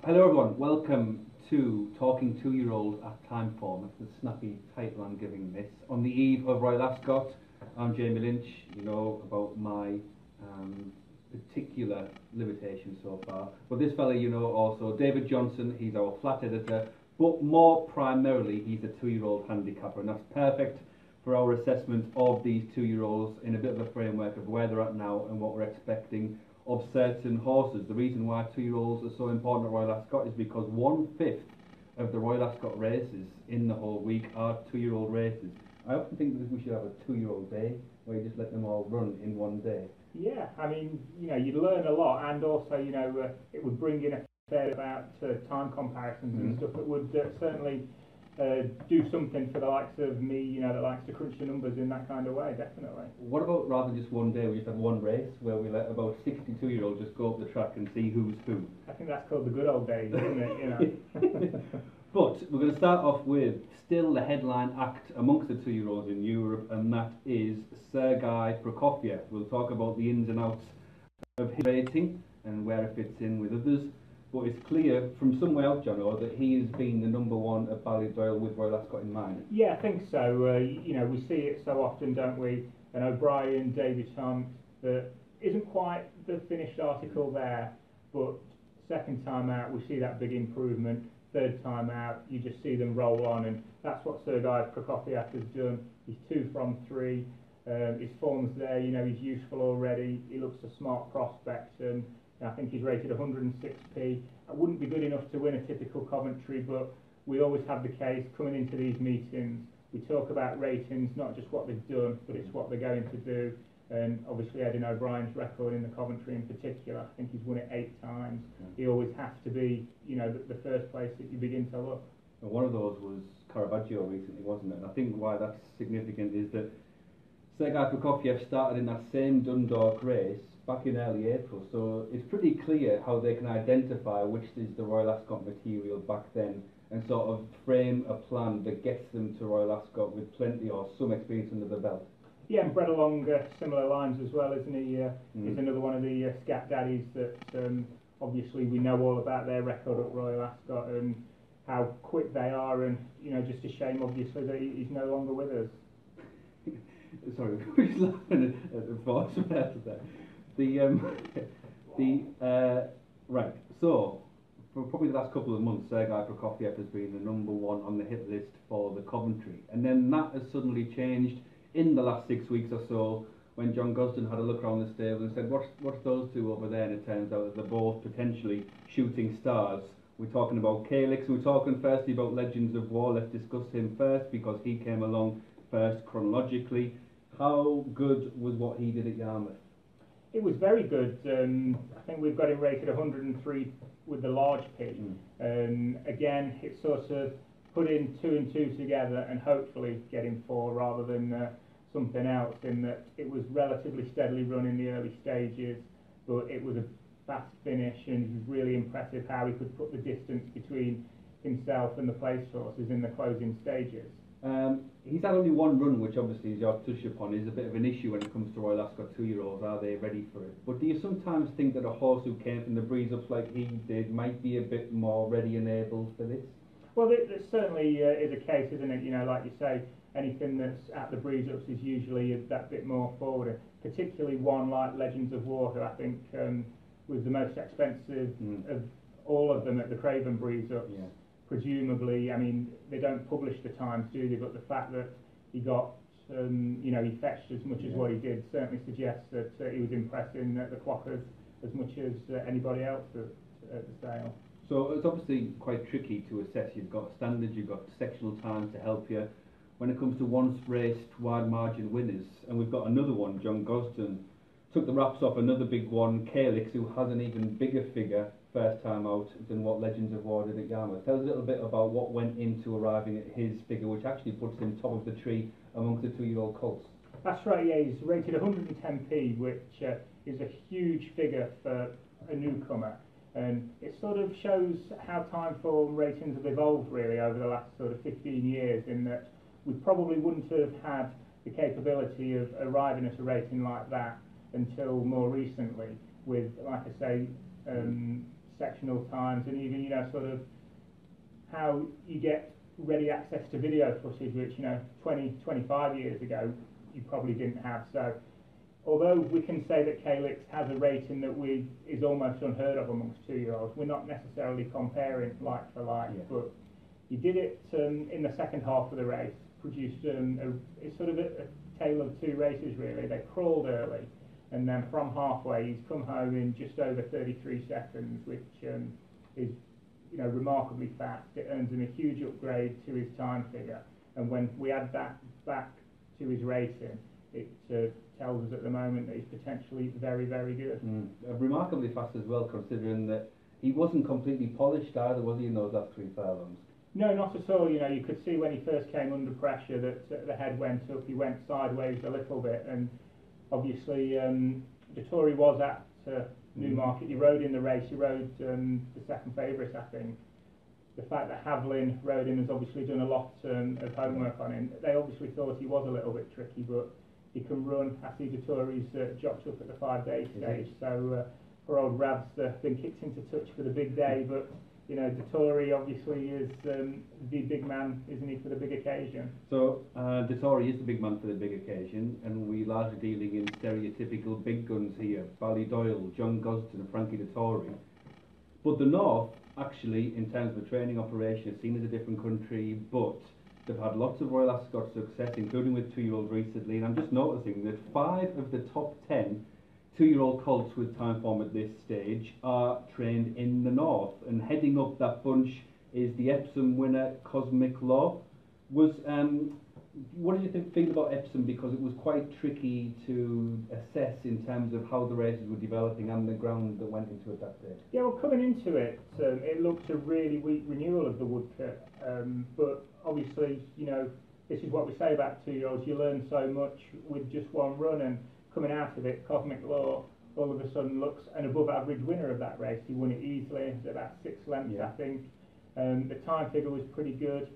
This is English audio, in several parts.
Hello everyone, welcome to Talking 2-Year-Old at Timeform. That's the snappy title I'm giving this. On the eve of Royal Ascot, I'm Jamie Lynch. You know about my particular limitation so far. But this fella you know also, David Johnson, he's our flat editor, but more primarily he's a 2-year-old handicapper, and that's perfect for our assessment of these 2-year-olds in a bit of a framework of where they're at now and what we're expecting of certain horses. The reason why 2-year-olds are so important at Royal Ascot is because 1/5 of the Royal Ascot races in the whole week are 2-year-old races. I often think that we should have a 2-year-old day where you just let them all run in one day. Yeah, I mean, you'd learn a lot, and also, it would bring in a fair about time comparisons and stuff that would certainly do something for the likes of me, that likes to crunch the numbers in that kind of way, definitely. What about rather than just one day, we just have one race where we let about 62-year-olds just go up the track and see who's who? I think that's called the good old days, isn't it? But we're going to start off with still the headline act amongst the 2-year-olds in Europe, and that is Sergei Prokofiev. We'll talk about the ins and outs of his rating and where it fits in with others. But it's clear from somewhere else, John, that he has been the number one at Ballydoyle with Royal Ascot in mind. Yeah, I think so. We see it so often, don't we? An OBrien Davies Son that isn't quite the finished article there, but second time out we see that big improvement. Third time out, you just see them roll on, and that's what Sergei Prokofiev has done. He's 2 from 3. His form's there. He's useful already. He looks a smart prospect, and I think he's rated 106p. That wouldn't be good enough to win a typical Coventry, but we always have the case coming into these meetings. We talk about ratings, not just what they've done, but it's what they're going to do. And obviously Eddie O'Brien's record in the Coventry in particular, I think he's won it 8 times. He always has to be, the first place that you begin to look. And one of those was Caravaggio recently, wasn't it? And I think why that's significant is that Sergei Prokofiev started in that same Dundalk race back in early April, so it's pretty clear how they can identify which is the Royal Ascot material back then and sort of frame a plan that gets them to Royal Ascot with plenty or some experience under the belt. Yeah, and bred along similar lines as well, isn't he? He's another one of the scat daddies that obviously we know all about their record at Royal Ascot and how quick they are, and just a shame obviously that he's no longer with us. Sorry, we're just laughing at the voice there. Right, so for probably the last couple of months, Sergei Prokofiev has been the number one on the hit list for the Coventry, and then that has suddenly changed in the last 6 weeks or so when John Gosden had a look around the stable and said, what's those two over there? And it turns out that they're both potentially shooting stars. We're talking about Calyx, we're talking firstly about Legends of War. Let's discuss him first because he came along first chronologically. How good was what he did at Yarmouth? It was very good. I think we've got him rated 103 with the large P. Again, it's sort of putting 2 and 2 together and hopefully getting 4 rather than something else, in that it was relatively steadily run in the early stages, but it was a fast finish, and it was really impressive how he could put the distance between himself and the place horses in the closing stages. He's had only one run, which obviously, as you've touched upon, is a bit of an issue when it comes to Royal Ascot 2-year-olds. Are they ready for it? But do you sometimes think that a horse who came from the breeze-ups like he did might be a bit more ready and able for this? Well, it certainly is a case, isn't it? Like you say, anything that's at the breeze-ups is usually that bit more forward, particularly one like Legends of War, who I think was the most expensive of all of them at the Craven breeze-ups. Yeah. Presumably, I mean, they don't publish the times, do they? But the fact that he got, he fetched as much as what he did certainly suggests that he was impressing the clockers as much as anybody else at the sale. So it's obviously quite tricky to assess. You've got standards, you've got sectional times to help you. When it comes to once raced wide margin winners, and we've got another one, John Gosden, took the wraps off another big one, Calyx, who has an even bigger figure first time out than what Legends of War did at Yarmouth. Tell us a little bit about what went into arriving at his figure, which actually puts him top of the tree amongst the 2-year-old colts. That's right, yeah, he's rated 110p, which is a huge figure for a newcomer. And it sort of shows how Timeform ratings have evolved really over the last sort of 15 years, in that we probably wouldn't have had the capability of arriving at a rating like that until more recently, with, like I say, sectional times, and even, you know, sort of how you get ready access to video footage, which, you know, 20, 25 years ago you probably didn't have. So although we can say that Calyx has a rating that is almost unheard of amongst 2-year-olds, we're not necessarily comparing like for like, but he did it in the second half of the race, produced it's sort of a tale of two races really. They crawled early, and then from halfway he's come home in just over 33 seconds, which is, you know, remarkably fast. It earns him a huge upgrade to his time figure, and when we add that back to his rating, it tells us at the moment that he's potentially very, very good. Remarkably fast as well, considering that he wasn't completely polished either, was he, in those last 3 furlongs? No, not at all. You know, you could see when he first came under pressure that the head went up, he went sideways a little bit, and obviously Dettori was at Newmarket. He rode in the race, he rode the second favourite, I think. The fact that Havlin rode him has obviously done a lot of homework on him. They obviously thought he was a little bit tricky, but he can run. I see Dettori's jocked up at the 5-day stage, so poor old Rav's been kicked into touch for the big day, but you know, Dettori obviously is the big man, isn't he, for the big occasion? So Dettori is the big man for the big occasion, and we're largely dealing in stereotypical big guns here: Ballydoyle, John Gosden and Frankie Dettori. But the North, actually, in terms of a training operation, is seen as a different country, but they've had lots of Royal Ascot success, including with 2-year-olds recently, and I'm just noticing that 5 of the top 10 2-year-old colts with Timeform at this stage are trained in the North, and heading up that bunch is the Epsom winner Cosmic Law. What did you feel about Epsom, because it was quite tricky to assess in terms of how the races were developing and the ground that went into it that day? Yeah, well, coming into it, it looked a really weak renewal of the Woodcut, but obviously, you know, this is what we say about 2-year-olds, you learn so much with just one run, and coming out of it, Cosmic Law all of a sudden looks an above average winner of that race. He won it easily, it was about 6 lengths, I think. The time figure was pretty good.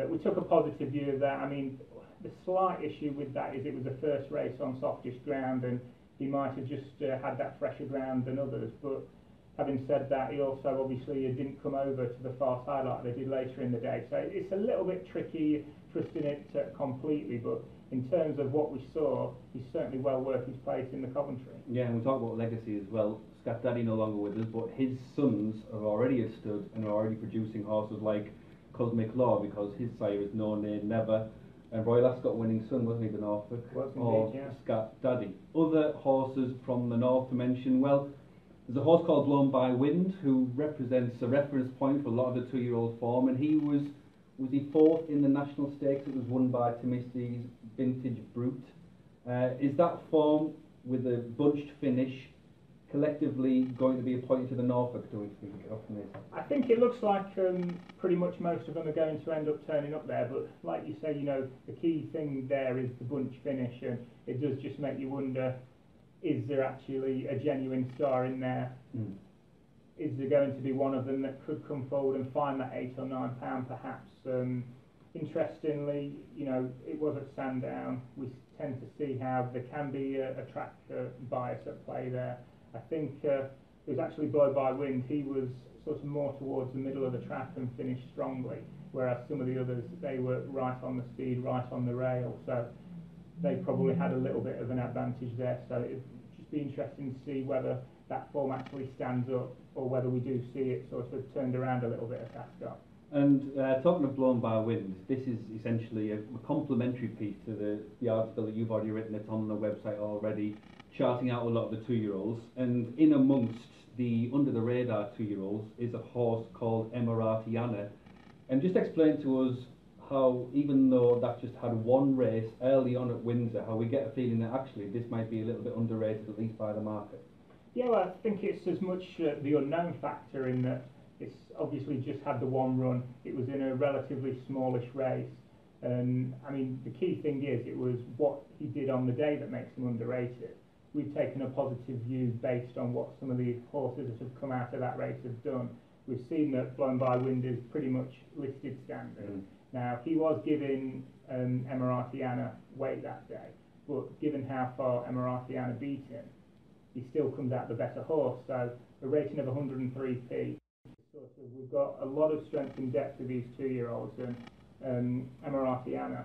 We took a positive view of that. I mean, the slight issue with that is it was the first race on softish ground, and he might have just had that fresher ground than others, but having said that, he also obviously didn't come over to the far side like they did later in the day, so it's a little bit tricky trusting it completely, but in terms of what we saw, he's certainly well worth his place in the Coventry. Yeah, and we talk about legacy as well. Scat Daddy no longer with us, but his sons are already stood and are already producing horses like Cosmic Law, because his sire is No Nay Never, and Royal Ascot winning son, wasn't he, the Norfolk? Or Scat Daddy. Other horses from the North to mention, well, there's a horse called Blown by Wind, who represents a reference point for a lot of the 2-year-old form, and he was he 4th in the National Stakes? It was won by Timothy's Vintage Brute. Is that form, with a bunched finish, collectively going to be appointed to the Norfolk, do we think? I think it looks like pretty much most of them are going to end up turning up there, but like you say, you know, the key thing there is the bunch finish, and it does just make you wonder, is there actually a genuine star in there? Is there going to be one of them that could come forward and find that £8 or £9 perhaps? Interestingly, you know, it was at Sandown. We tend to see how there can be a track bias at play there. I think it was actually Blown by Wind. He was sort of more towards the middle of the track and finished strongly, whereas some of the others, they were right on the speed, right on the rail, so they probably had a little bit of an advantage there. So it'd just be interesting to see whether that form actually stands up, or whether we do see it sort of turned around a little bit at Ascot. And talking of Blown by Wind, this is essentially a complementary piece to the article that you've already written. It's on the website already, charting out a lot of the 2-year-olds. And in amongst the under the radar 2-year-olds is a horse called Emiratianna. And just explain to us how, even though that just had one race early on at Windsor, how we get a feeling that actually this might be a little bit underrated, at least by the market. Yeah, well, I think it's as much the unknown factor in that it's obviously just had the one run. It was in a relatively smallish race. And I mean, the key thing is it was what he did on the day that makes him underrated. We've taken a positive view based on what some of the horses that have come out of that race have done. We've seen that Blown by Wind is pretty much listed standard. Now, he was giving Emiratianna weight that day, but given how far Emiratianna beat him, he still comes out the better horse. So a rating of 103p. Sort of, we've got a lot of strength and depth of these 2-year-olds, and Emiratianna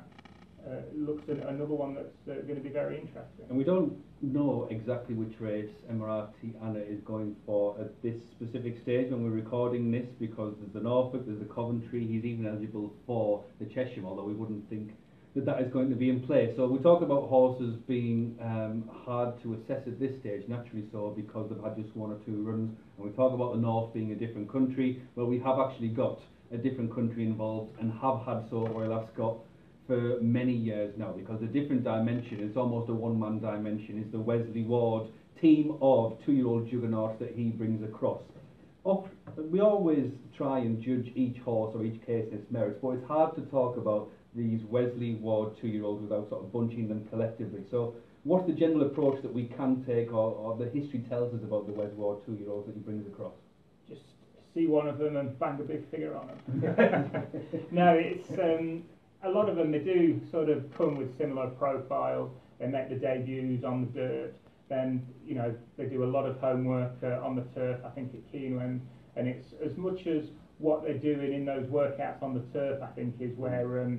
looks at another one that's going to be very interesting. And we don't know exactly which race Emiratianna is going for at this specific stage when we're recording this, because there's the Norfolk, there's the Coventry, he's even eligible for the Cheshire, although we wouldn't think that is going to be in play. So we talk about horses being hard to assess at this stage, naturally so, because they've had just 1 or 2 runs, and we talk about the North being a different country. Well, we have actually got a different country involved, and have had so at Royal Ascot for many years now, because the different dimension, it's almost a one-man dimension, is the Wesley Ward team of 2-year-old juggernauts that he brings across. We always try and judge each horse or each case in its merits, but it's hard to talk about these Wesley Ward 2-year-olds without sort of bunching them collectively. So what's the general approach that we can take, or the history tells us about the Wesley Ward 2-year-olds that he brings across? Just see one of them and bang a big figure on them. No, it's a lot of them, they do sort of come with similar profiles. They make the debuts on the dirt, then they do a lot of homework on the turf, I think at Keeneland, and it's as much as what they're doing in those workouts on the turf, I think, is where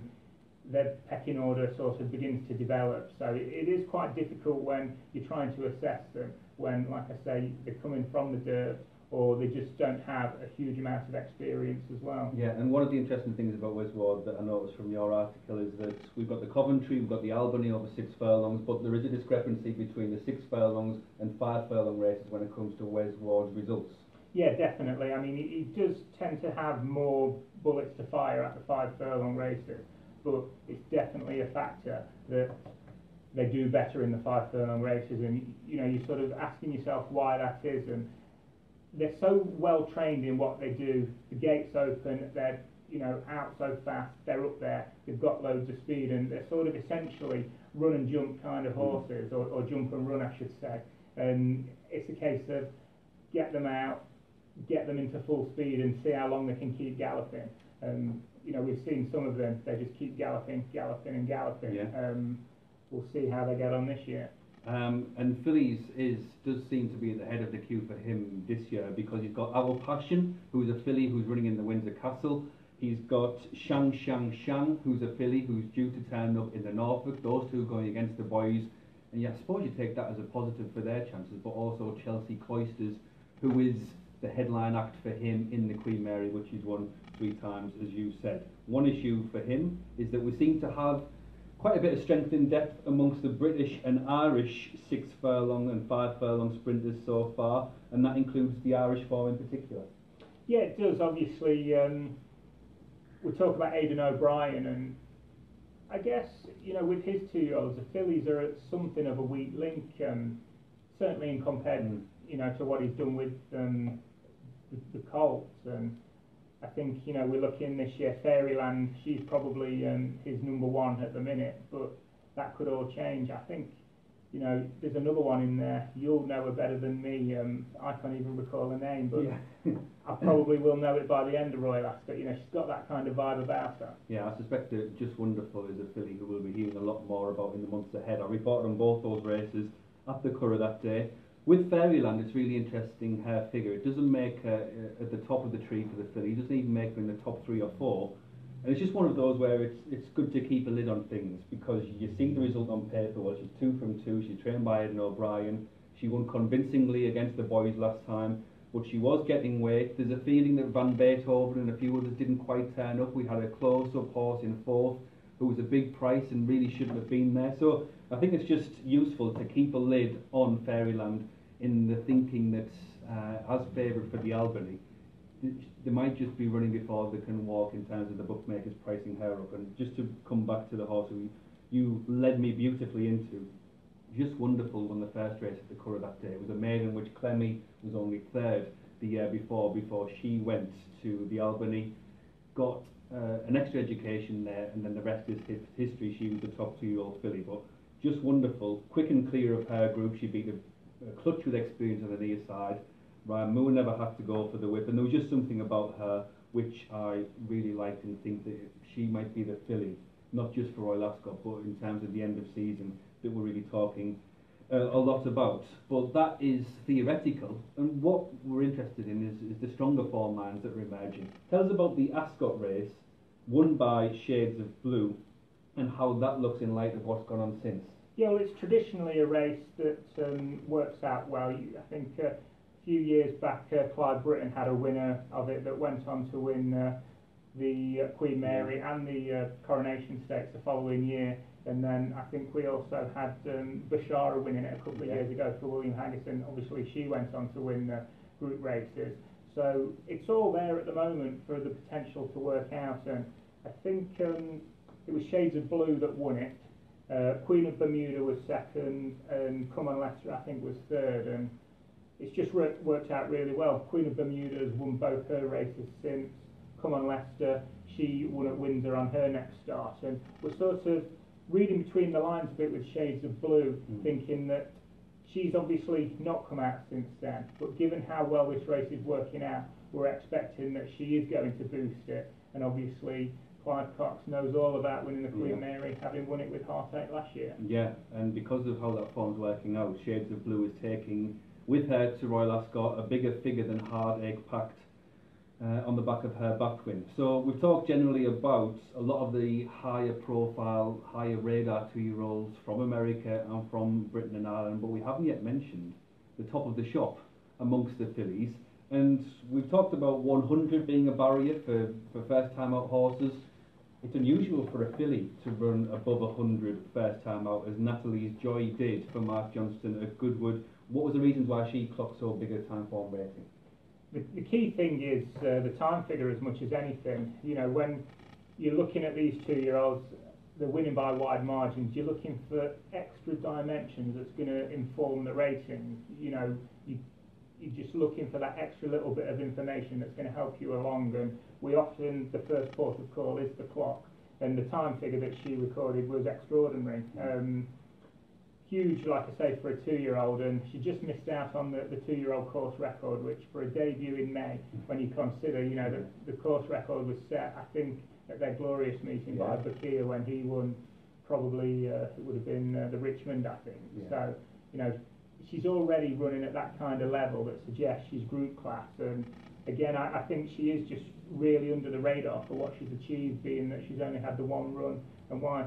their pecking order sort of begins to develop. So it is quite difficult when you're trying to assess them, when, like I say, they're coming from the dirt, or they just don't have a huge amount of experience as well. Yeah, and one of the interesting things about Wes Ward that I noticed from your article is that we've got the Coventry, we've got the Albany over 6 furlongs, but there is a discrepancy between the 6 furlongs and 5 furlong races when it comes to Wes Ward's results. Yeah, definitely. I mean, he does tend to have more bullets to fire at the 5 furlong races, but it's definitely a factor that they do better in the 5 furlong races, and you're sort of asking yourself why that is, and they're so well trained in what they do. The gates open, they're out so fast, they're up there, they've got loads of speed, and they're sort of essentially run and jump kind of horses, or jump and run, I should say. And it's a case of get them out, get them into full speed, and see how long they can keep galloping. We've seen some of them, they just keep galloping and galloping. Yeah. We'll see how they get on this year. And Fillies does seem to be at the head of the queue for him this year, because he's got Our Passion, who's a filly who's running in the Windsor Castle. He's got Shang, who's a filly who's due to turn up in the Norfolk. Those two going against the boys. And yeah, I suppose you take that as a positive for their chances, but also Chelsea Cloisters, who is the headline act for him in the Queen Mary, which he's won 3 times, as you said. One issue for him is that we seem to have quite a bit of strength in depth amongst the British and Irish 6 furlong and 5 furlong sprinters so far, and that includes the Irish form in particular. Yeah, it does. Obviously, we talk about Aidan O'Brien, and I guess with his 2-year-olds, the fillies are something of a weak link, certainly in compared to what he's done with the colts. And I think we're looking this year, Fairyland, she's probably his number 1 at the minute, but that could all change. I think there's another one in there, you'll know her better than me. I can't even recall her name, but yeah. I probably will know it by the end of Royal Ascot. She's got that kind of vibe about her. Yeah, I suspect that Just Wonderful is a filly who we'll be hearing a lot more about in the months ahead. I reported on both those races at the Curragh that day. With Fairyland, it's really interesting, her figure. It doesn't make her at the top of the tree for the filly. It doesn't even make her in the top 3 or 4. And it's just one of those where it's good to keep a lid on things, because you see the result on paper. Well, she's 2 from 2. She's trained by Aidan O'Brien. She won convincingly against the boys last time, but she was getting weight. There's a feeling that Van Beethoven and a few others didn't quite turn up. We had a close-up horse in 4th who was a big price and really shouldn't have been there. So I think it's just useful to keep a lid on Fairyland, in the thinking that as favourite for the Albany, they might just be running before they can walk in terms of the bookmakers pricing her up. And just to come back to the horse who you led me beautifully into, Just Wonderful won the first race at the Curragh that day. It was a maiden which Clemmy was only 3rd the year before she went to the Albany, got an extra education there, and then the rest is history. She was the top 2-year-old filly, but Just Wonderful, quick and clear of her group. She beat a clutch with experience on the near side. Ryan Moore never had to go for the whip, and there was just something about her which I really liked, and think that she might be the filly, not just for Royal Ascot, but in terms of the end of season, that we're really talking a lot about, but that is theoretical, and what we're interested in is the stronger form lines that are emerging. Tell us about the Ascot race, won by Shades of Blue, and how that looks in light of what's gone on since. Yeah, well, it's traditionally a race that works out well. I think a few years back, Clive Britton had a winner of it that went on to win the Queen Mary and the Coronation Stakes the following year. And then I think we also had Bashara winning it a couple of years ago for William Haggison. Obviously, she went on to win group races. So it's all there at the moment for the potential to work out. And I think it was Shades of Blue that won it. Queen of Bermuda was second, and Come On Leicester I think was third. And it's just worked out really well. Queen of Bermuda has won both her races since. Come On Leicester, she won at Windsor on her next start. And we're sort of reading between the lines a bit with Shades of Blue, thinking that she's obviously not come out since then, but given how well this race is working out, we're expecting that she is going to boost it. And obviously Clive Cox knows all about winning the Queen Mary, having won it with Heartache last year. Yeah, and because of how that form's working out, Shades of Blue is taking with her to Royal Ascot a bigger figure than Heartache packed on the back of her backwind. So we've talked generally about a lot of the higher profile, higher radar 2-year-olds from America and from Britain and Ireland, but we haven't yet mentioned the top of the shop amongst the fillies. And we've talked about 100 being a barrier for first time out horses. It's unusual for a filly to run above 100 first time out, as Natalie's Joy did for Mark Johnston at Goodwood. What was the reasons why she clocked so big a Timeform rating? The key thing is the time figure as much as anything. You know, when you're looking at these 2-year-olds, they're winning by wide margins, you're looking for extra dimensions that's going to inform the rating. You know, you're just looking for that extra little bit of information that's going to help you along. And we often, the first port of call is the clock, and the time figure that she recorded was extraordinary. Huge, like I say, for a 2-year-old, and she just missed out on the 2-year-old course record, which for a debut in May, when you consider, you know, that the course record was set, I think, at their glorious meeting by Bakir when he won, probably it would have been the Richmond, I think. So, you know, she's already running at that kind of level that suggests she's group class, and again, I think she is just really under the radar for what she's achieved, being that she's only had the one run, and why,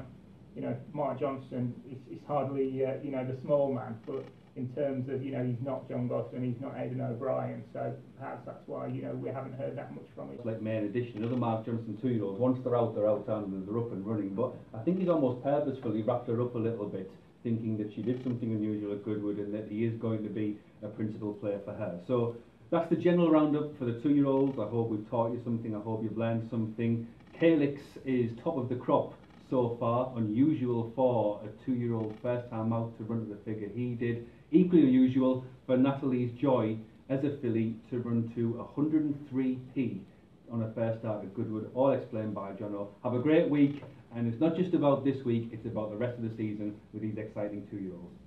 you know, Mark Johnston is hardly, you know, the small man, but in terms of, you know, he's not John Gosden, he's not Aidan O'Brien, so perhaps that's why, you know, we haven't heard that much from him. Like main edition, another Mark Johnston 2-year-olds, once they're out and they're up and running, but I think he's almost purposefully wrapped her up a little bit, thinking that she did something unusual at Goodwood and that he is going to be a principal player for her. So that's the general roundup for the 2-year-olds. I hope we've taught you something, I hope you've learned something. Calyx is top of the crop so far, unusual for a 2-year-old first time out to run to the figure he did. Equally unusual for Natalie's Joy as a filly to run to 103p on a first start at Goodwood, all explained by Jono. Have a great week, and it's not just about this week, it's about the rest of the season with these exciting 2-year-olds.